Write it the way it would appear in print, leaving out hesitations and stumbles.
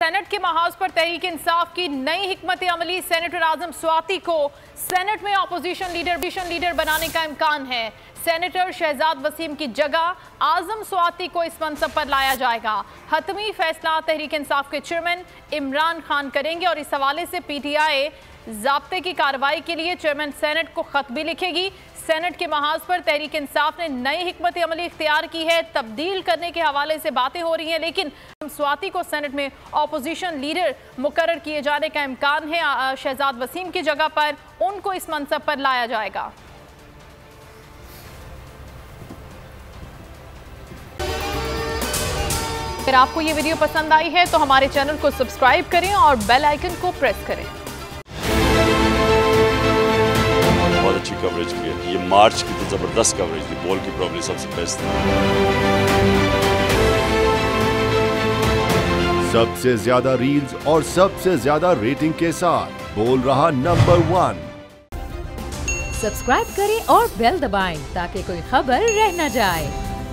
Senate के महाज पर तहरीक इंसाफ की नई हिकमत अमली, सेनेटर आजम स्वाति को सेनेट में अपोजिशन लीडर बनाने का इम्कान है। सेनेटर शहजाद वसीम की जगह आजम स्वाति को इस मनसब पर लाया जाएगा। हतमी फैसला तहरीक इंसाफ के चेयरमैन इमरान खान करेंगे और इस हवाले से पीटीआई ज़ाब्ते की कार्रवाई के लिए चेयरमैन सेनेट को खत भी लिखेगी। सेनेट के महाज पर तहरीक इंसाफ ने नई हिकमत अमली इख्तियार की है। तब्दील करने के हवाले से बातें हो रही हैं, लेकिन स्वाति को सेनेट में अपोजिशन लीडर मुकर्रर किए जाने का इम्कान है। शहजाद वसीम की जगह पर उनको इस मनसब पर लाया जाएगा। अगर आपको ये वीडियो पसंद आई है तो हमारे चैनल को सब्सक्राइब करें और बेल आइकन को प्रेस करें। बहुत अच्छी कवरेज की है। ये मार्च की तो जबरदस्त कवरेज थी, बॉल की प्रॉब्लम सबसे बेस्ट थी। सबसे ज्यादा रील्स और सबसे ज्यादा रेटिंग के साथ बोल रहा नंबर 1। सब्सक्राइब करें और बेल दबाएं ताकि कोई खबर रह न जाए।